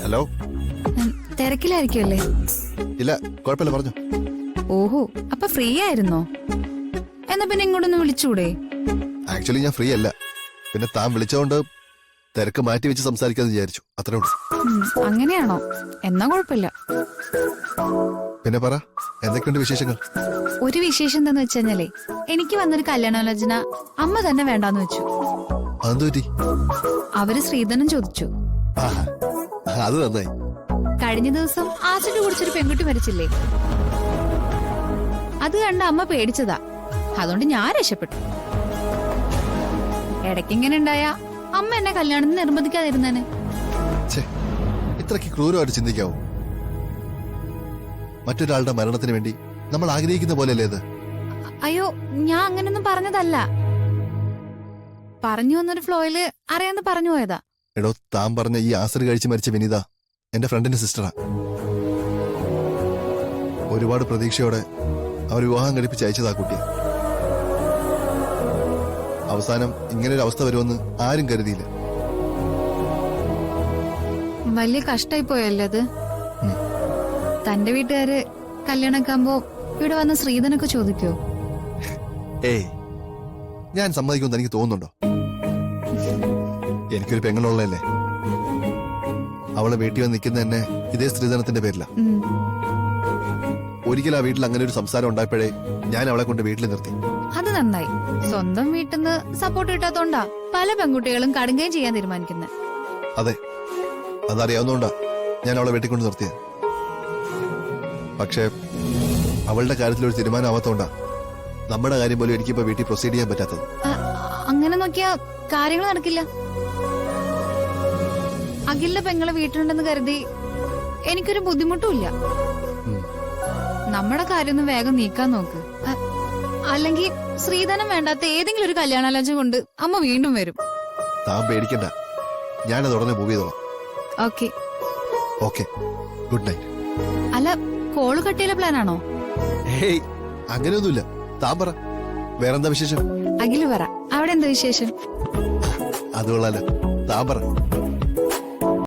Hello. തിരക്കിലായിരിക്കുമല്ലേ? ഇല്ല, കുഴപ്പമില്ല, പറഞ്ഞു. ഓഹോ, അപ്പൊ ഫ്രീ ആയിരുന്നോ? എന്നാ പിന്നെ ഇങ്ങോട്ടൊന്ന് വിളിച്ചൂടെ? ആക്ച്വലി ഞാൻ ഫ്രീ അല്ല. പിന്നെ താൻ വിളിച്ചോണ്ട് തിരക്ക് മാറ്റി വെച്ച് സംസാരിക്കാന്ന് വിചാരിച്ചു, അത്രേ ഉള്ളൂ. അങ്ങനെയാണോ? എന്നാ കുഴപ്പമില്ല. പിന്നെ പറ, എന്തൊക്കെയുണ്ട് വിശേഷങ്ങൾ? ഒരു വിശേഷം എന്താന്ന് വെച്ചാലേ, എനിക്ക് വന്നൊരു കല്യാണാലോചന അമ്മ തന്നെ വേണ്ടാന്ന് വെച്ചു. അതെന്തു പറ്റി? അവര് ശ്രീധനം ചോദിച്ചു. ആഹാ, അത് നന്നായി. കഴിഞ്ഞ ദിവസം ആസിഡ് കുടിച്ചൊരു പെൺകുട്ടി മരിച്ചില്ലേ, അത് കണ്ട് അമ്മ പേടിച്ചതാ. അതുകൊണ്ട് ഞാൻ രക്ഷപ്പെട്ടു. ഇടയ്ക്കിങ്ങനെ ഉണ്ടായ അമ്മ എന്നെ കല്യാണത്തിന് നിർബന്ധിക്കാതിരുന്നേന്. ഇത്രയ്ക്ക് ക്രൂരമായിട്ട് ചിന്തിക്കാവൂ? മറ്റൊരാളുടെ മരണത്തിന് വേണ്ടി നമ്മൾ ആഗ്രഹിക്കുന്ന പോലെയല്ലേ ഇത്? അയ്യോ, ഞാൻ അങ്ങനൊന്നും പറഞ്ഞതല്ല. പറഞ്ഞു വന്നൊരു ഫ്ലോയില് അറിയാന്ന് പറഞ്ഞു പോയതാ. എടോ, താൻ പറഞ്ഞ ഈ ആസിഡ് കഴിച്ച് മരിച്ച വിനീത എന്റെ ഫ്രണ്ടിന്റെ സിസ്റ്ററാ. ഒരുപാട് പ്രതീക്ഷയോടെ അവർ വിവാഹം കഴിപ്പിച്ച് അയച്ചതാ കുട്ടിയെ. അവസാനം ഇങ്ങനൊരു അവസ്ഥ വരുമെന്ന് ആരും കരുതിയില്ല. വലിയ കഷ്ടായി പോയല്ലേ അത്. തന്റെ വീട്ടുകാര് കല്യാണക്കാകുമ്പോ ഇവിടെ വന്ന് ശ്രീധനൊക്കെ ചോദിക്കോ? ഏയ്, ഞാൻ സമ്മതിക്കുമെന്ന് എനിക്ക് തോന്നുന്നുണ്ടോ? എനിക്കൊരു പെങ്ങളുള്ളതല്ലേ. അവളെ വീട്ടിൽ വന്ന് നിൽക്കുന്ന തന്നെ ഇതേ സ്ത്രീധനത്തിന്റെ പേരില. ഒരിക്കലും ആ വീട്ടിൽ അങ്ങനെ ഒരു സംസാരം ഉണ്ടായപ്പോഴേ ഞാൻ അവളെ കൊണ്ട് വീട്ടിൽ നിർത്തി. അത് നന്നായി. സ്വന്തം വീട്ടിൽ നിന്ന് സപ്പോർട്ട് കിട്ടാത്തോണ്ടാ പല പെൺകുട്ടികളും കടുങ്കയും ചെയ്യാൻ തീരുമാനിക്കുന്നത്. അതെ, അതറിയാവുന്നോണ്ടാ ഞാൻ അവളെ വീട്ടിൽ കൊണ്ട് നിർത്തിയത്. പക്ഷേ അവളുടെ കാര്യത്തിൽ ഒരു തീരുമാനം ആവാത്തോണ്ടാ നമ്മുടെ കാര്യം പോലും എനിക്കിപ്പോ വീട്ടിൽ പ്രൊസീഡ് ചെയ്യാൻ പറ്റാത്തത്. അങ്ങനെ നോക്കിയാ കാര്യങ്ങൾ നടക്കില്ല. അഖിലിന്റെ പെങ്ങളെ വീട്ടിലുണ്ടെന്ന് കരുതി എനിക്കൊരു ബുദ്ധിമുട്ടുമില്ല. നമ്മുടെ കാര്യമൊന്നും വേഗം നീക്കാൻ നോക്ക്. അല്ലെങ്കിൽ ശ്രീധനം വേണ്ടാത്ത ഏതെങ്കിലും ഒരു കല്യാണാലോചന കൊണ്ട് അമ്മ വീണ്ടും വരും. താൻ പേടിക്കണ്ട, ഞാനത് ഉടനെ മൂവ് ചെയ്തോളാം. Okay okay, good night. അല്ല, കോള് കട്ടിയുള്ള പ്ലാനാണോ? ഹേയ്, അങ്ങനെയൊന്നുമില്ല. താൻ പറ, വേറെന്താ വിശേഷം? അഖില് പറ, അവിടെ എന്താ വിശേഷം? അത് കൊള്ളാലോ. താൻ പറ.